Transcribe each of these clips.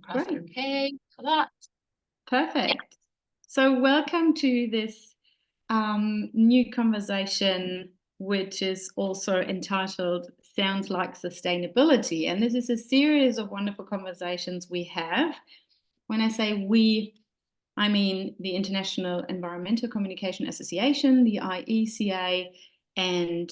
press Great. OK for that. Perfect. So welcome to this new conversation, which is also entitled Sounds Like Sustainability. And this is a series of wonderful conversations we have. When I say we, I mean the International Environmental Communication Association, the IECA, and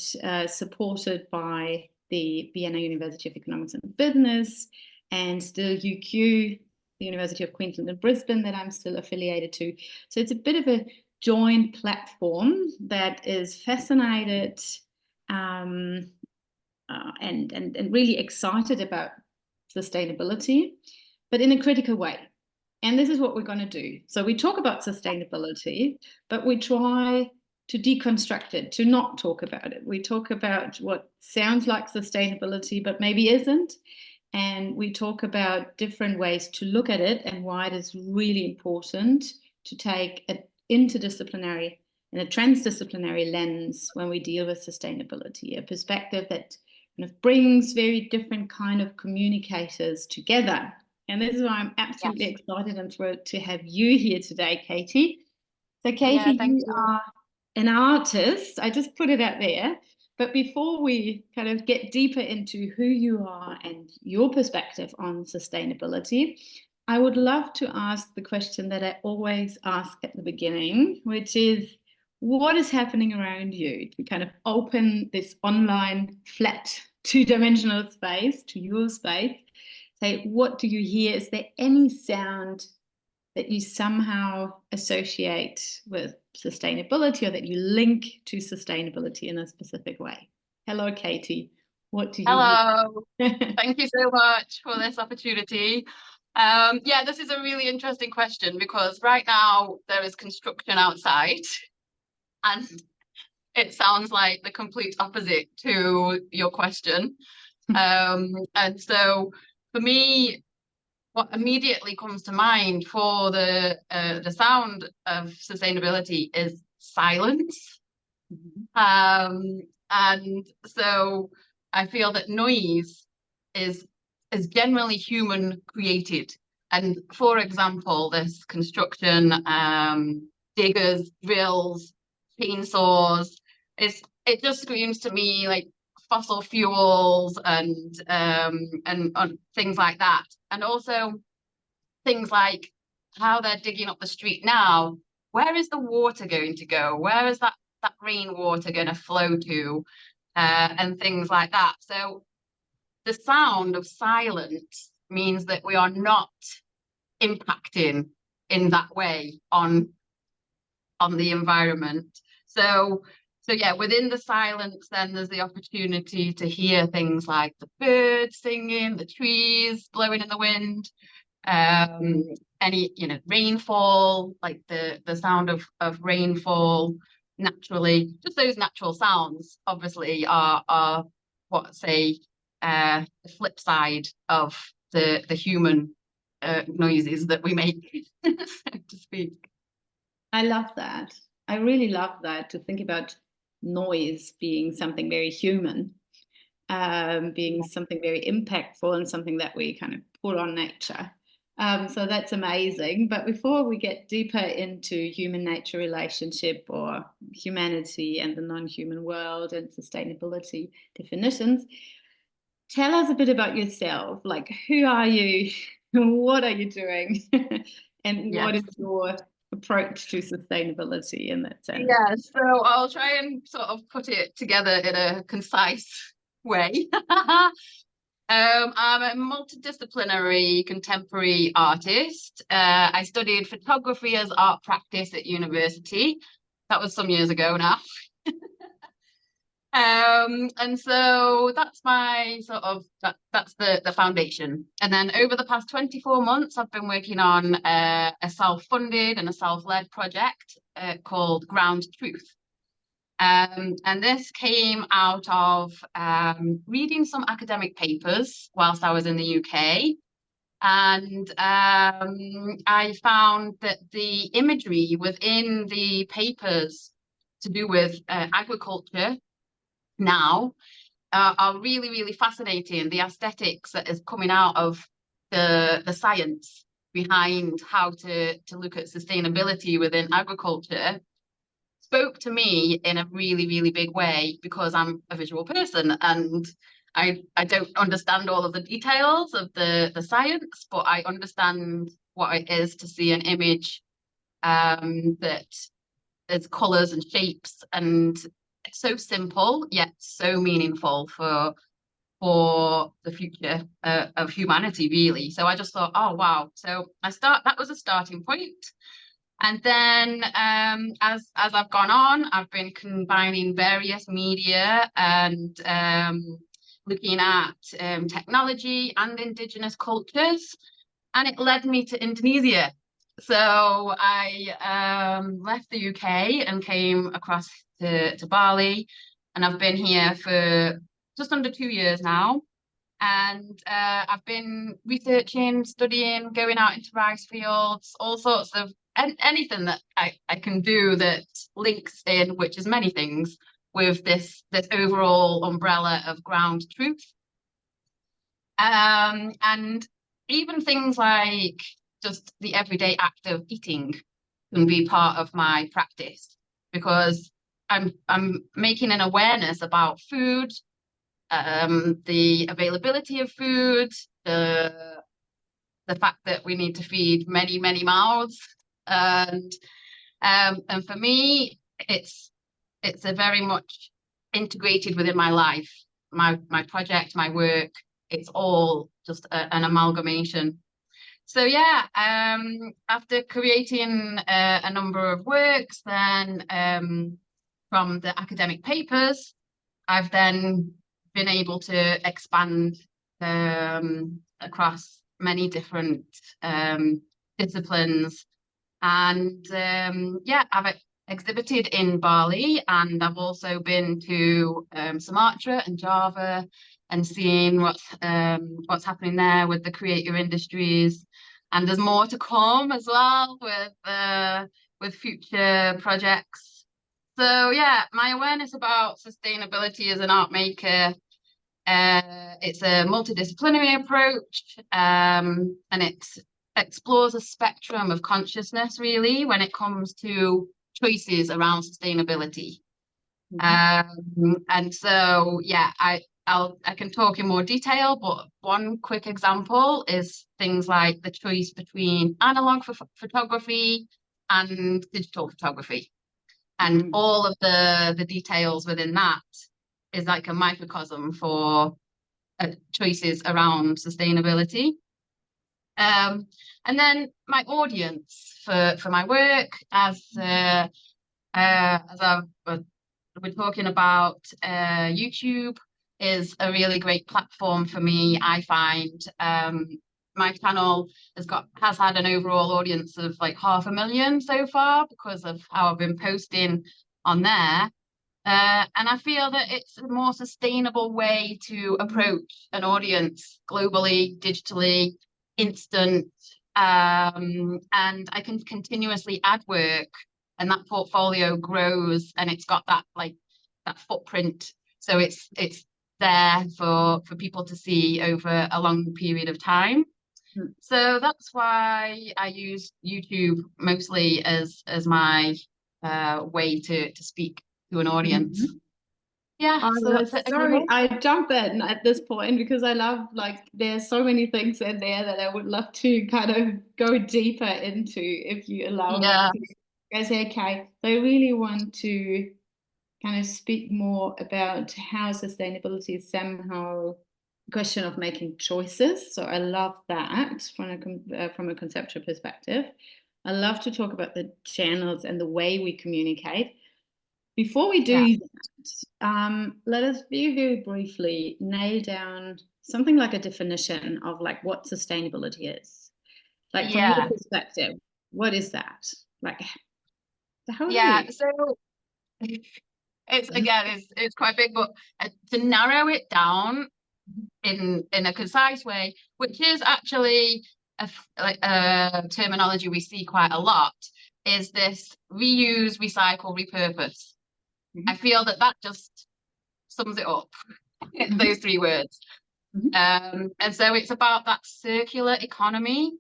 supported by the Vienna University of Economics and Business and the UQ, the University of Queensland and Brisbane, that I'm still affiliated to. So it's a bit of a joint platform that is fascinated and really excited about sustainability, but in a critical way. And this is what we're going to do. So we talk about sustainability, but we try to deconstruct it, to not talk about it. We talk about what sounds like sustainability, but maybe isn't. And we talk about different ways to look at it and why it is really important to take an interdisciplinary and a transdisciplinary lens when we deal with sustainability, a perspective that kind of brings very different kind of communicators together. And this is why I'm absolutely excited and thrilled to have you here today, Katie. So Katie, you are an artist. I just put it out there. But before we kind of get deeper into who you are and your perspective on sustainability, I would love to ask the question that I always ask at the beginning, which is, what is happening around you? To kind of open this online flat two-dimensional space to your space. Say, what do you hear? Is there any sound that you somehow associate with sustainability or that you link to sustainability in a specific way? Hello, Katie. What do you Hello. Thank you so much for this opportunity. Yeah, this is a really interesting question because right now there is construction outside and it sounds like the complete opposite to your question. And so for me, what immediately comes to mind for the sound of sustainability is silence. And so I feel that noise is generally human created. And for example, this construction, diggers, drills, chainsaws, it just screams to me like fossil fuels and things like that. And also things like how they're digging up the street now. Where is the water going to go? Where is that rainwater going to flow to? And things like that. So the sound of silence means that we are not impacting in that way on the environment. So yeah, within the silence, then there's the opportunity to hear things like the birds singing, the trees blowing in the wind, any rainfall, like the sound of rainfall naturally. Just those natural sounds, obviously, are what say the flip side of the human noises that we make, so to speak. I love that. I really love that, to think about noise being something very human, being something very impactful and something that we kind of put on nature. So that's amazing. But before we get deeper into human-nature relationship or humanity and the non-human world and sustainability definitions, tell us a bit about yourself. Like, who are you? What are you doing? And what is your approach to sustainability in that sense? Yeah, so I'll try and sort of put it together in a concise way. I'm a multidisciplinary contemporary artist. I studied photography as art practice at university. That was some years ago now. And so that's my sort of that's the foundation. And then over the past 24 months, I've been working on a self-funded and a self-led project called Ground Truth. And this came out of reading some academic papers whilst I was in the UK. And I found that the imagery within the papers to do with agriculture now are really, really fascinating. The aesthetics that is coming out of the science behind how to look at sustainability within agriculture spoke to me in a really, really big way, because I'm a visual person and I don't understand all of the details of the science, but I understand what it is to see an image that is colours and shapes, and it's so simple yet so meaningful for the future of humanity, really. So I just thought, oh wow. So that was a starting point. And then as I've gone on, I've been combining various media and looking at technology and indigenous cultures, and it led me to Indonesia. So I left the UK and came across to Bali, and I've been here for just under 2 years now. And I've been researching, studying, going out into rice fields, all sorts of anything that I can do that links in, which is many things, with this overall umbrella of ground truth. And even things like just the everyday act of eating can be part of my practice, because I'm making an awareness about food, the availability of food, the fact that we need to feed many, many mouths, and for me, it's a very much integrated within my life, my project, my work. It's all just an amalgamation. So yeah, after creating a number of works, then from the academic papers, I've then been able to expand across many different disciplines. And yeah, I've exhibited in Bali, and I've also been to Sumatra and Java, and seeing what's happening there with the creative industries. And there's more to come as well with future projects. So yeah, my awareness about sustainability as an art maker, it's a multidisciplinary approach, and it explores a spectrum of consciousness, really, when it comes to choices around sustainability. And so yeah, I can talk in more detail, but one quick example is things like the choice between analog photography and digital photography. And all of the details within that is like a microcosm for choices around sustainability. And then my audience for my work, as we're talking about, YouTube is a really great platform for me. I find my channel has had an overall audience of like 500,000 so far, because of how I've been posting on there. And I feel that it's a more sustainable way to approach an audience globally, digitally, instant, and I can continuously add work, and that portfolio grows, and it's got that footprint. So it's there for people to see over a long period of time. So that's why I use YouTube mostly as my way to speak to an audience. Yeah, sorry, I jump in at this point because I love, there's so many things in there that I would love to kind of go deeper into, if you allow me to. I say, okay, so I really want to kind of speak more about how sustainability is somehow a question of making choices. So I love that from a conceptual perspective. I love to talk about the channels and the way we communicate. Before we do that, let us very briefly nail down something like a definition of what sustainability is. From your perspective, what is that? How so it's quite big, but to narrow it down in a concise way, which is actually a terminology we see quite a lot, is this reuse, recycle, repurpose. I feel that just sums it up, those three words. And so it's about that circular economy,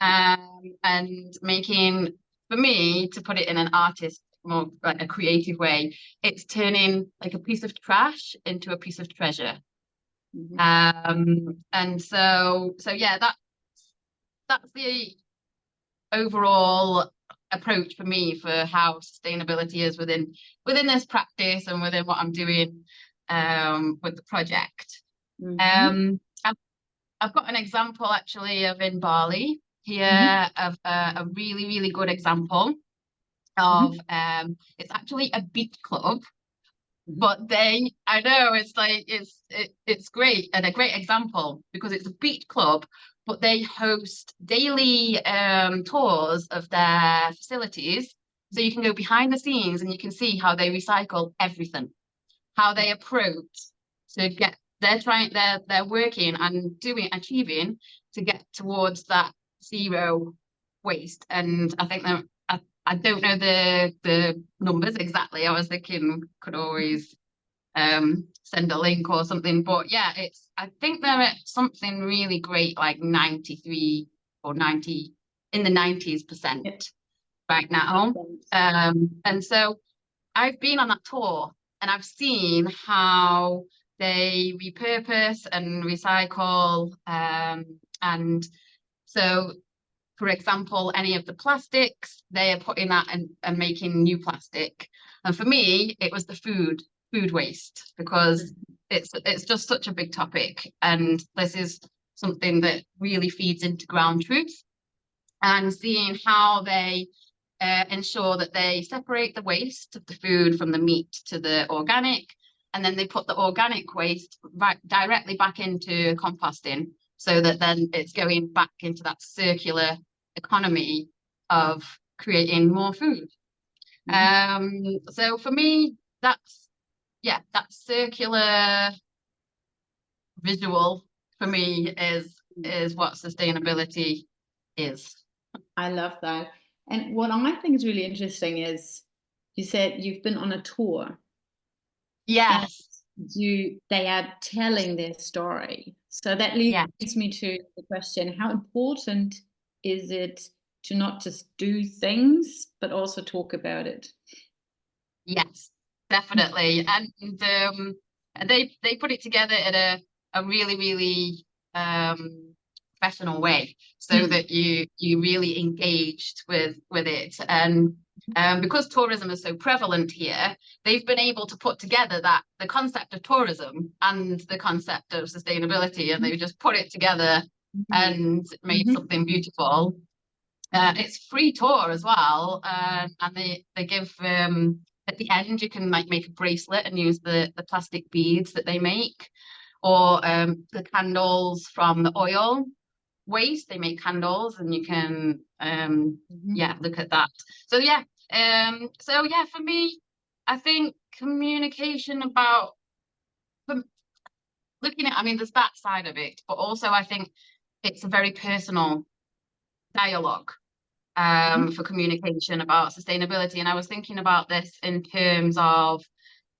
and making, for me, to put it in an artist, more like a creative way, it's turning like a piece of trash into a piece of treasure. And so yeah, that's the overall approach for me for how sustainability is within this practice and within what I'm doing with the project. I've got an example actually of in Bali here of a really, really good example of it's actually a beach club, but I know it's like it's great and a great example because it's a beach club, but they host daily tours of their facilities, so you can go behind the scenes and you can see how they recycle everything, how they approach to get they're working and achieving to get towards that zero waste. And I think that I don't know the numbers exactly. I was thinking could always send a link or something, but yeah, I think they're at something really great, like 93 or 90 in the 90s% right now. And so I've been on that tour and I've seen how they repurpose and recycle. And so, for example, any of the plastics, they are putting that and making new plastic. And for me, it was the food waste, because it's just such a big topic. And this is something that really feeds into ground truth, and seeing how they ensure that they separate the waste of the food from the meat to the organic, and then they put the organic waste directly back into composting, so that then it's going back into that circular economy of creating more food. So for me, that circular visual for me is what sustainability is. I love that. And what I think is really interesting is you said you've been on a tour. Yes. They are telling their story. So that leads me to the question, how important is it to not just do things, but also talk about it? Yes, definitely. And they put it together in a really, really professional way, so that you really engaged with it. And because tourism is so prevalent here, they've been able to put together the concept of tourism and the concept of sustainability, and they just put it together and made something beautiful. It's free tour as well, and they give at the end you can like make a bracelet and use the plastic beads that they make, or the candles from the oil waste. They make candles, and you can look at that. So for me, I think communication about looking at, I mean, there's that side of it, but also I think it's a very personal dialogue for communication about sustainability. And I was thinking about this in terms of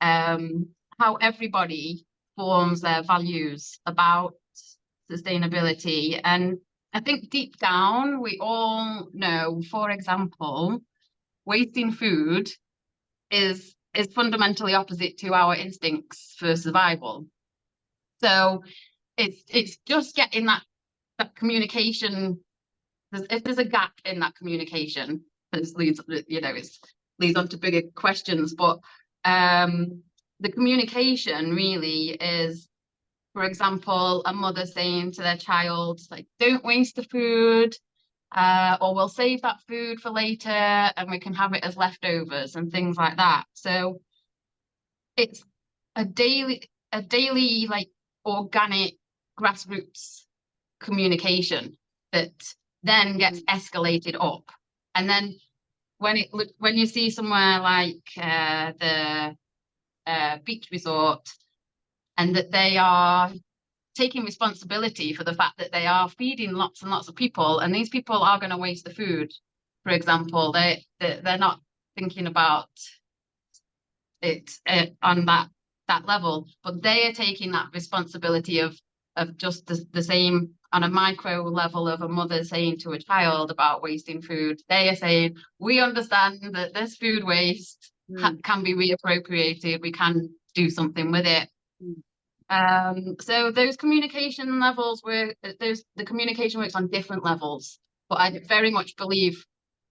how everybody forms their values about sustainability. And I think deep down, we all know, for example, wasting food is fundamentally opposite to our instincts for survival. So it's just getting that communication. If there's a gap in that communication, this leads on to bigger questions. But the communication really is, for example, a mother saying to their child, like, don't waste the food, or we'll save that food for later and we can have it as leftovers and things like that. So it's a daily like organic grassroots communication that then gets escalated up. And then when you see somewhere like the beach resort, and that they are taking responsibility for the fact that they are feeding lots and lots of people, and these people are going to waste the food, for example, they're not thinking about it on that level, but they are taking that responsibility of of just the same on a micro level of a mother saying to a child about wasting food. They are saying, we understand that this food waste can be reappropriated. We can do something with it. So those communication levels the communication works on different levels, but I very much believe,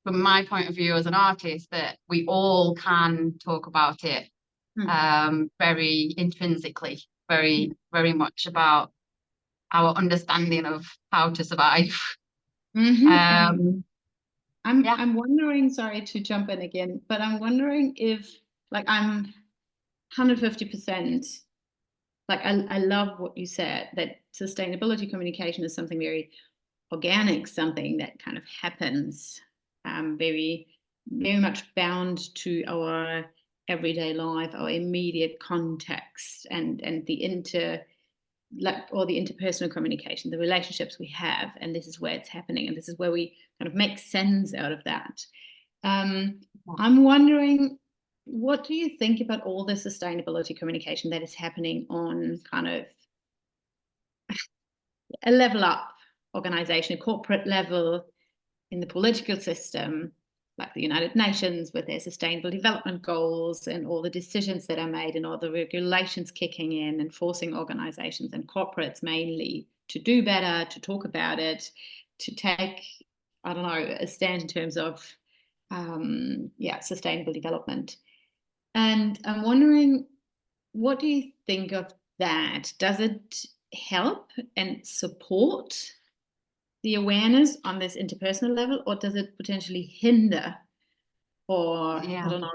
from my point of view as an artist, that we all can talk about it very intrinsically, very, very much about our understanding of how to survive. I'm Yeah. I'm wondering, sorry to jump in again, but I'm wondering if, like, I'm 150%, like, I love what you said, that sustainability communication is something very organic, something that kind of happens, very, very much bound to our everyday life, our immediate context, and the interpersonal communication, the relationships we have, and this is where it's happening, and this is where we kind of make sense out of that. I'm wondering, what do you think about all the sustainability communication that is happening on kind of a level up organization, a corporate level, in the political system, like the United Nations with their sustainable development goals and all the decisions that are made and all the regulations kicking in and forcing organizations and corporates mainly to do better, to talk about it, to take, I don't know, a stand in terms of sustainable development. And I'm wondering, what do you think of that? Does it help and support the awareness on this interpersonal level, or does it potentially hinder, or I don't know,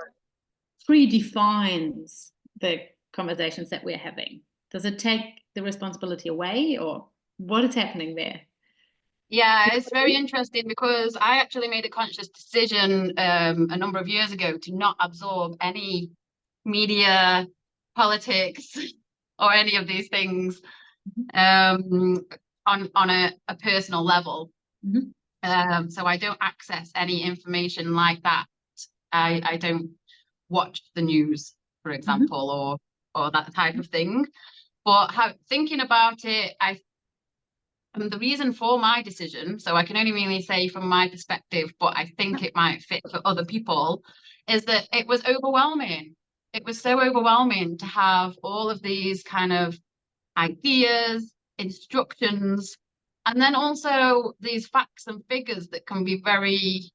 predefines the conversations that we're having? Does it take the responsibility away, or what is happening there? Yeah, it's very interesting, because I actually made a conscious decision a number of years ago to not absorb any media, politics, or any of these things on a personal level. So I don't access any information like that. I don't watch the news, for example, or that type of thing. But thinking about it, the reason for my decision, so I can only really say from my perspective, but I think it might fit for other people, is that it was overwhelming. It was so overwhelming to have all of these kind of ideas, instructions, and then also these facts and figures that can be very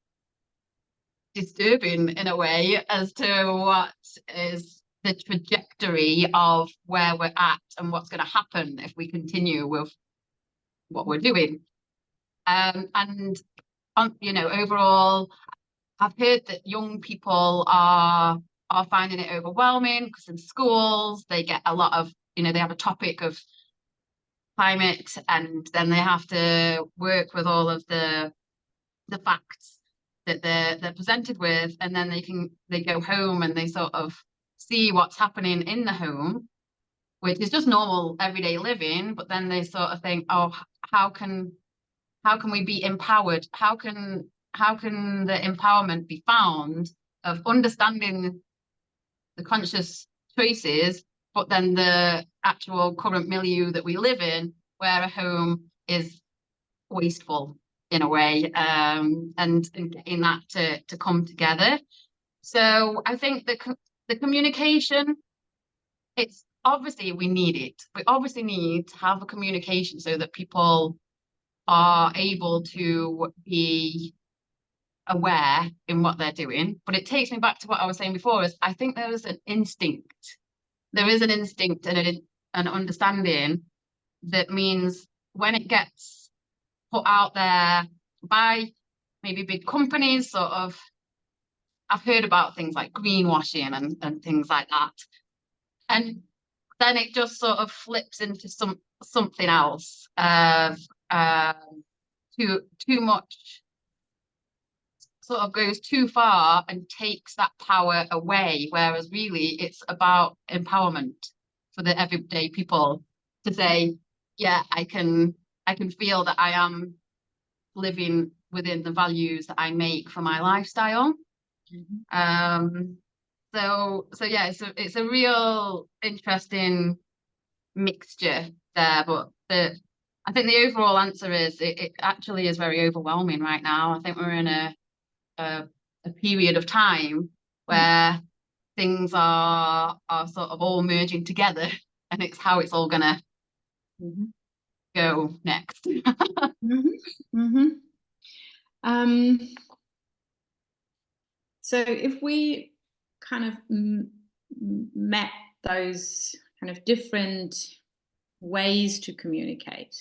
disturbing in a way as to what is the trajectory of where we're at and what's going to happen if we continue with what we're doing. And overall, I've heard that young people are finding it overwhelming, because in schools they get a lot of, they have a topic of climate, and then they have to work with all of the facts that they're presented with, and then they go home and they sort of see what's happening in the home, which is just normal everyday living, but then they sort of think, oh, how can we be empowered? How can the empowerment be found of understanding the conscious choices, but then the actual current milieu that we live in, where a home is wasteful in a way, and getting that to come together. So I think the communication, it's obviously we need it. We obviously need to have a communication so that people are able to be aware in what they're doing. But it takes me back to what I was saying before, is I think there is an instinct. There is an instinct and an understanding that means when it gets put out there by maybe big companies, sort of, I've heard about things like greenwashing and things like that. And then it just sort of flips into something else, too much, sort of goes too far and takes that power away, whereas really it's about empowerment for the everyday people to say, yeah, I can feel that I am living within the values that I make for my lifestyle. So yeah, it's a real interesting mixture there, but I think the overall answer is it actually is very overwhelming right now. I think we're in a period of time where things are sort of all merging together, and it's how it's all gonna go next. So if we kind of map those kind of different ways to communicate,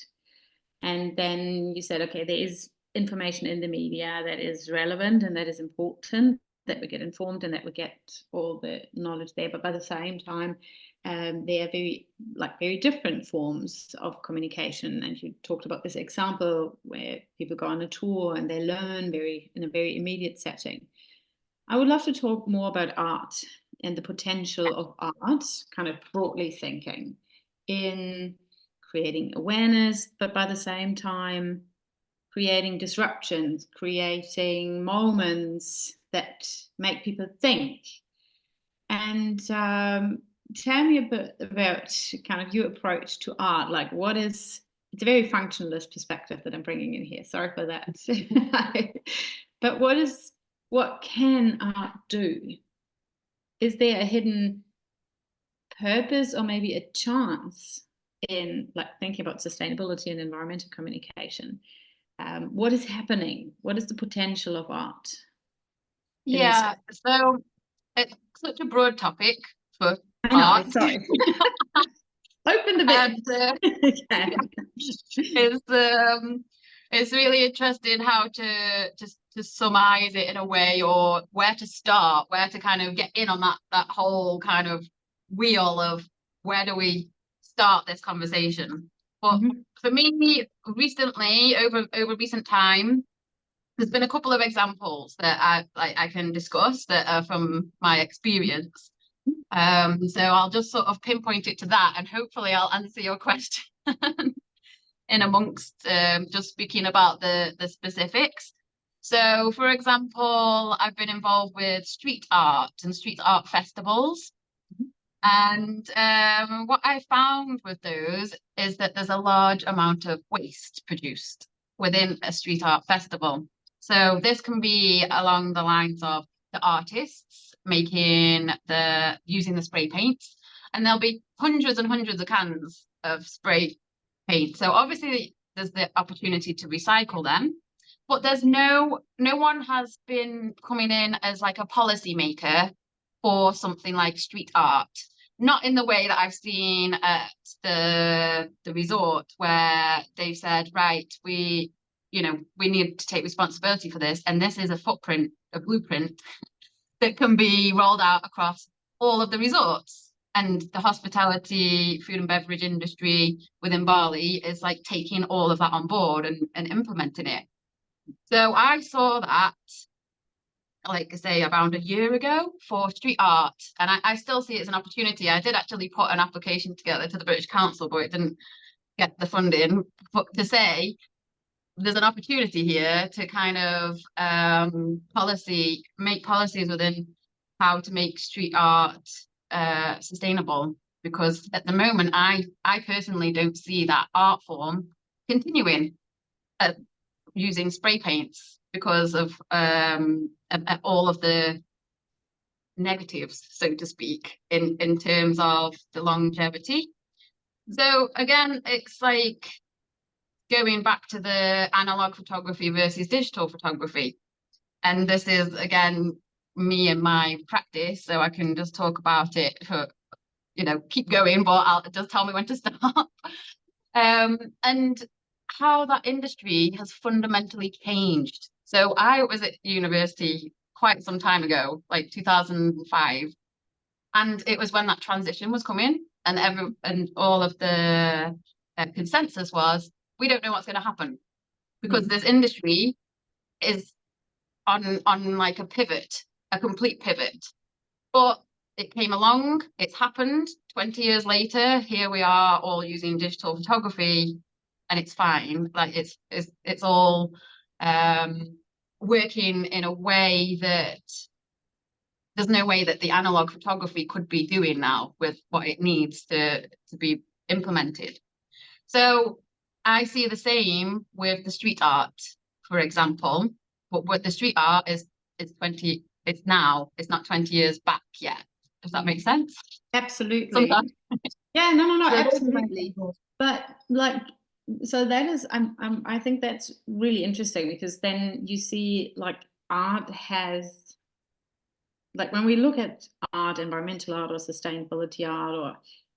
and then you said, okay, there is information in the media that is relevant and that is important, that we get informed and that we get all the knowledge there, but by the same time, there are very different forms of communication. And you talked about this example where people go on a tour and they learn in a very immediate setting. I would love to talk more about art and the potential of art, kind of broadly thinking, in creating awareness, but by the same time, creating disruptions, creating moments that make people think. And tell me a bit about kind of your approach to art. Like, it's a very functionalist perspective that I'm bringing in here. Sorry for that. But what can art do? Is there a hidden purpose or maybe a chance in thinking about sustainability and environmental communication? What is happening? What is the potential of art? Yeah, so it's such a broad topic for I know, art. sorry. Open the bit. It's really interesting how to surmise it in a way, or where to start, where to kind of get in on that whole kind of wheel of where do we start this conversation. But for me, recently, over recent time, there's been a couple of examples that I can discuss that are from my experience. So I'll just sort of pinpoint it to that, and hopefully I'll answer your question in amongst just speaking about the specifics. So, for example, I've been involved with street art and street art festivals. And what I found with those is that there's a large amount of waste produced within a street art festival. So this can be along the lines of the artists using the spray paints, and there'll be hundreds and hundreds of cans of spray paint. So obviously there's the opportunity to recycle them, but there's no one has been coming in as like a policy maker for something like street art. Not in the way that I've seen at the resort, where they've said, right, we need to take responsibility for this, and this is a blueprint that can be rolled out across all of the resorts. And the hospitality, food and beverage industry within Bali is like taking all of that on board and implementing it. So I saw that, like I say, around a year ago for street art, and I still see it as an opportunity. I did actually put an application together to the British Council, but it didn't get the funding. But to say there's an opportunity here to kind of make policies within how to make street art sustainable, because at the moment I personally don't see that art form continuing using spray paints because of all of the negatives, so to speak, in terms of the longevity. So again, it's like going back to the analog photography versus digital photography. And this is, again, me and my practice, so I can just talk about it for, keep going, but I'll just tell me when to stop. And how that industry has fundamentally changed. So I was at university quite some time ago, like 2005, and it was when that transition was coming, and all of the consensus was, we don't know what's going to happen, because this industry is on like a complete pivot. But it came along, it's happened. 20 years later, here we are all using digital photography, and it's fine. Like it's all working in a way that there's no way that the analog photography could be doing now with what it needs to be implemented. So I see the same with the street art, for example. But what the street art is 20, it's now, it's not 20 years back yet. Does that make sense? Absolutely. Sometimes. Yeah, no, So those are my absolutely. examples. But like, so that is, I think that's really interesting, because then you see like art has, like when we look at art, environmental art or sustainability art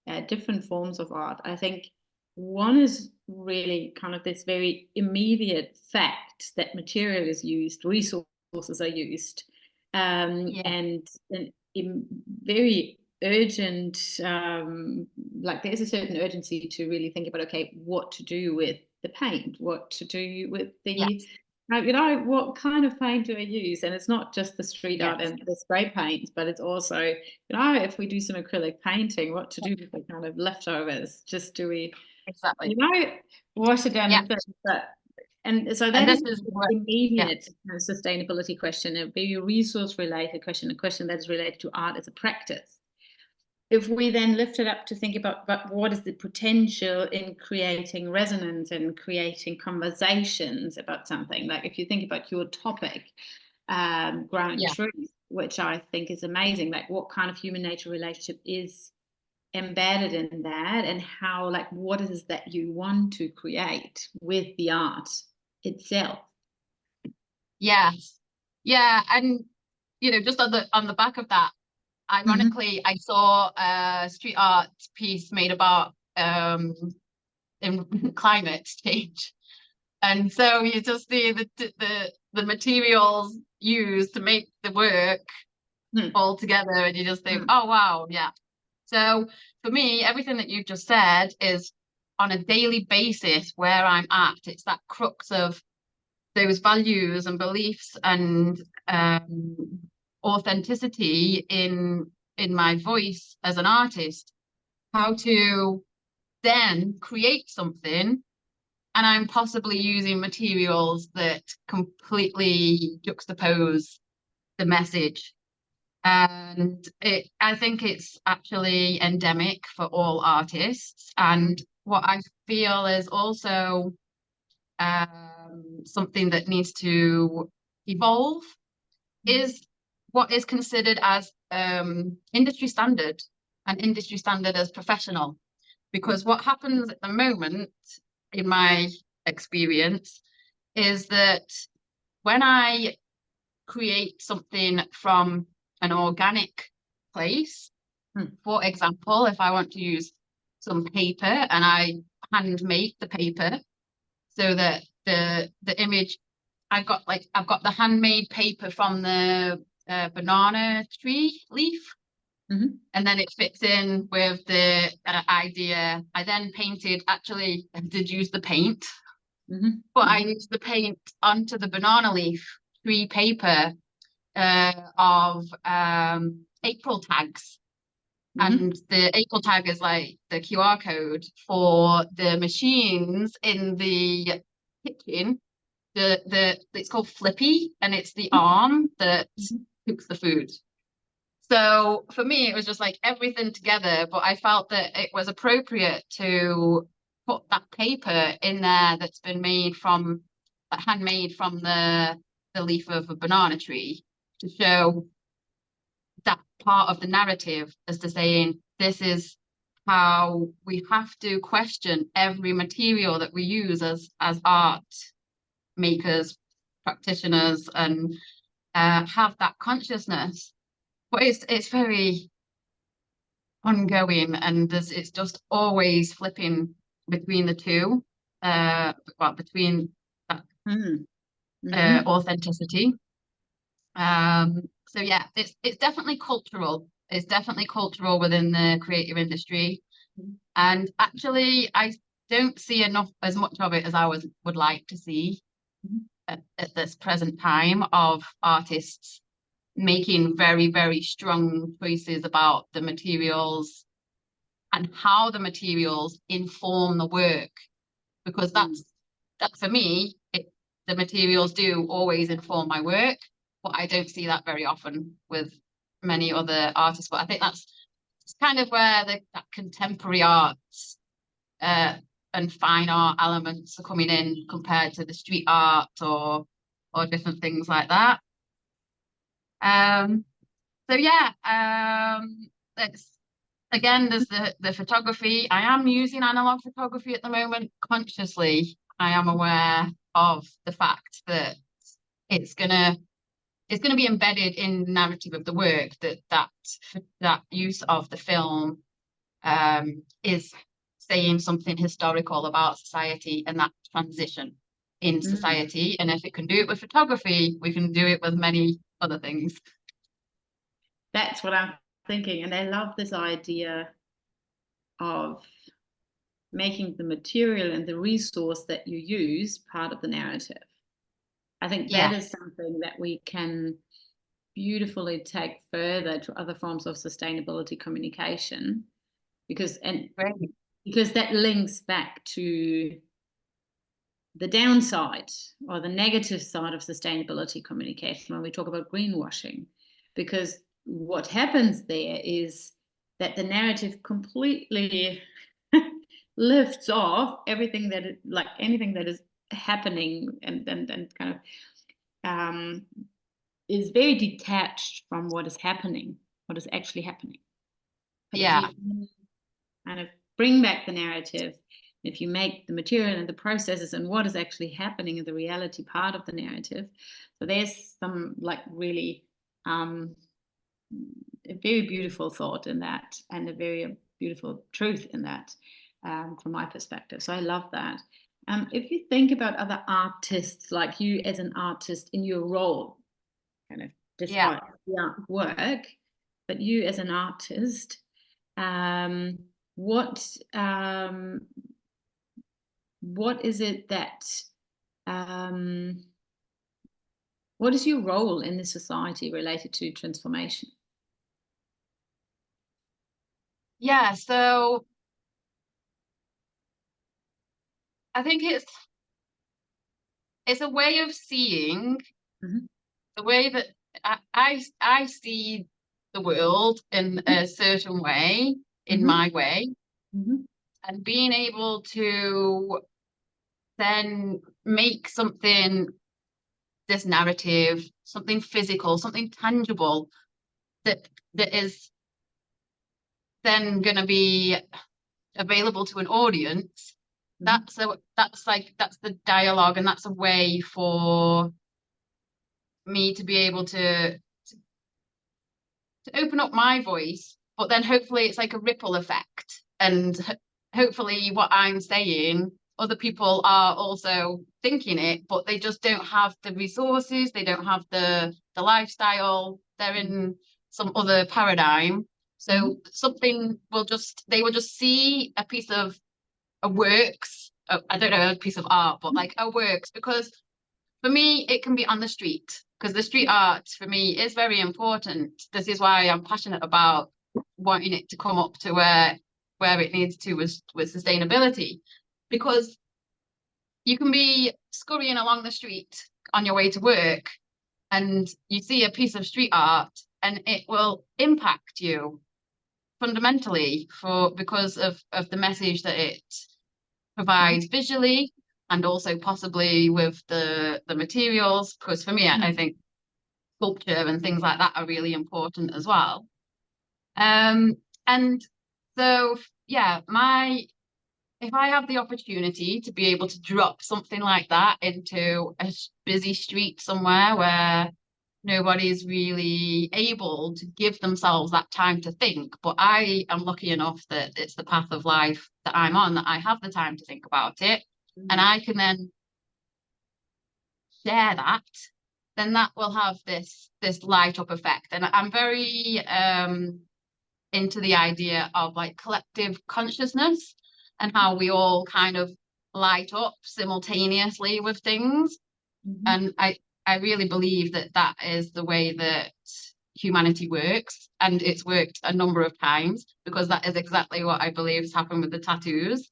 or different forms of art, I think one is really kind of this very immediate fact that material is used, resources are used, Yeah. and very urgent, like there's a certain urgency to really think about, okay, what to do with the paint, what to do with the, Yes. what kind of paint do I use? And it's not just the street art Yes. and the spray paints, but it's also, if we do some acrylic painting, what to do with the kind of leftovers? Just do we, Exactly. wash it down Yeah. and and so And that this is is an what, yeah. immediate sustainability question, a very resource related question, a question that is related to art as a practice. If we then lift it up to think about, but what is the potential in creating resonance and creating conversations about something, like if you think about your topic, ground Yeah. truth, which I think is amazing, like what kind of human nature relationship is embedded in that, and how, like, what is it that you want to create with the art itself. Yes. Yeah. And just on the back of that, Mm-hmm. ironically, I saw a street art piece made about in climate change. And so you just see the materials used to make the work all together, and you just think, Mm-hmm. oh wow, yeah. So for me, everything that you've just said is on a daily basis where I'm at. It's that crux of those values and beliefs and authenticity in my voice as an artist. How to then create something, and I'm possibly using materials that completely juxtapose the message. And I think it's actually endemic for all artists. And what I feel is also something that needs to evolve is what is considered as industry standard, and industry standard as professional. Because what happens at the moment, in my experience, is that when I create something from an organic place, for example, if I want to use some paper and I hand make the paper so that the image, I've got the handmade paper from the banana tree leaf, Mm-hmm. and then it fits in with the idea. I then painted, actually, I did use the paint, Mm-hmm. but I used the paint onto the banana leaf tree paper of April tags. Mm-hmm. And the April tag is like the QR code for the machines in the kitchen. It's called Flippy, and it's the arm that cooks the food. So for me, it was just like everything together, but I felt that it was appropriate to put that paper in there that's been handmade from the leaf of a banana tree, to show that part of the narrative, as to saying this is how we have to question every material that we use as art makers, practitioners, and have that consciousness. But it's very ongoing, and it's just always flipping between the two, between that Mm-hmm. authenticity. So yeah, it's definitely cultural. It's definitely cultural within the creative industry, and actually, I don't see enough as much of it as I would like to see at this present time, of artists making very, very strong choices about the materials and how the materials inform the work. Because that for me, the materials do always inform my work, but I don't see that very often with many other artists. But I think that's kind of where that contemporary arts and fine art elements are coming in compared to the street art or different things like that. So yeah, it's again, there's the photography. I am using analog photography at the moment consciously. I am aware of the fact that it's gonna be embedded in the narrative of the work, that use of the film is saying something historical about society and that transition in society. And if it can do it with photography, we can do it with many other things. That's what I'm thinking. And I love this idea of making the material and the resource that you use part of the narrative. I think that is something that we can beautifully take further to other forms of sustainability communication, because that links back to the downside or the negative side of sustainability communication when we talk about greenwashing, because what happens there is that the narrative completely lifts off everything that is, like anything that is happening, and kind of is very detached from what is happening, what is actually happening. But if you kind of bring back the narrative, if you make the material and the processes and what is actually happening in the reality part of the narrative, so there's some like really a very beautiful thought in that, and a very beautiful truth in that, from my perspective. So I love that. If you think about other artists, like you as an artist in your role, kind of despite the work, but you as an artist, what is it that what is your role in the society related to transformation? Yeah, so I think it's a way of seeing the way that I see the world in a certain way, in my way, and being able to then make something, this narrative, something physical, something tangible that is then going to be available to an audience. That's the dialogue, and that's a way for me to be able to open up my voice, but then hopefully it's like a ripple effect, and hopefully what I'm saying, other people are also thinking it, but they just don't have the resources, they don't have the lifestyle, they're in some other paradigm. So they will just see a piece of a works, I don't know, a piece of art, but like a works, because for me, it can be on the street, because the street art for me is very important. This is why I'm passionate about wanting it to come up to where it needs to with sustainability, because you can be scurrying along the street on your way to work and you see a piece of street art and it will impact you fundamentally because of the message that it provides visually, and also possibly with the materials, because for me, I think sculpture and things like that are really important as well. And so, yeah, if I have the opportunity to be able to drop something like that into a busy street somewhere where nobody's really able to give themselves that time to think, but I am lucky enough that it's the path of life that I'm on, that I have the time to think about it, and I can then share that, then that will have this light up effect. And I'm very into the idea of like collective consciousness and how we all kind of light up simultaneously with things. And I really believe that is the way that humanity works, and it's worked a number of times, because that is exactly what I believe has happened with the tattoos,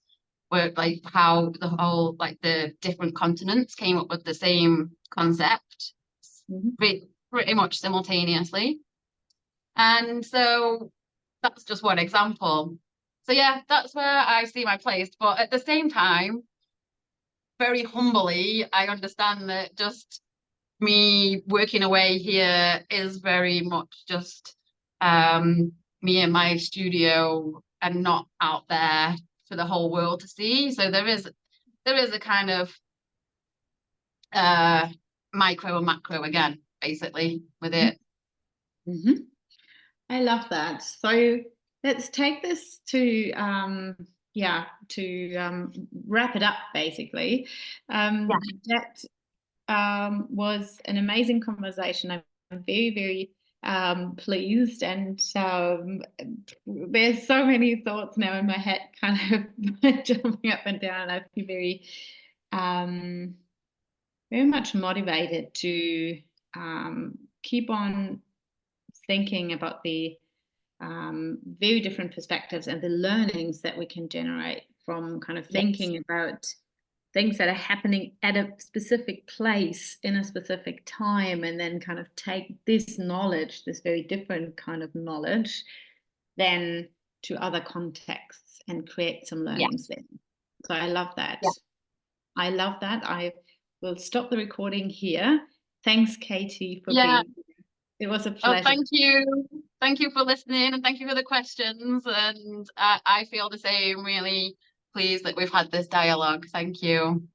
where like how the whole, like the different continents came up with the same concept pretty much simultaneously. And so that's just one example. So yeah, that's where I see my place. But at the same time, very humbly, I understand that just me working away here is very much just me in my studio and not out there for the whole world to see. So there is a kind of uh micro and macro again, basically, with it. Mm-hmm. I love that. So let's take this to wrap it up basically. Yeah. That was an amazing conversation. I'm very, very pleased, and there's so many thoughts now in my head, kind of jumping up and down. I feel um, very much motivated to keep on thinking about the very different perspectives and the learnings that we can generate from kind of Yes. thinking about things that are happening at a specific place in a specific time, and then kind of take this knowledge, this very different kind of knowledge, then to other contexts and create some Yeah. learnings there. So I love that. Yeah. I love that. I will stop the recording here. Thanks, Katie, for Yeah. being. It was a Oh, pleasure. thank you. Thank you for listening and thank you for the questions. And I feel the same, really pleased that we've had this dialogue. Thank you.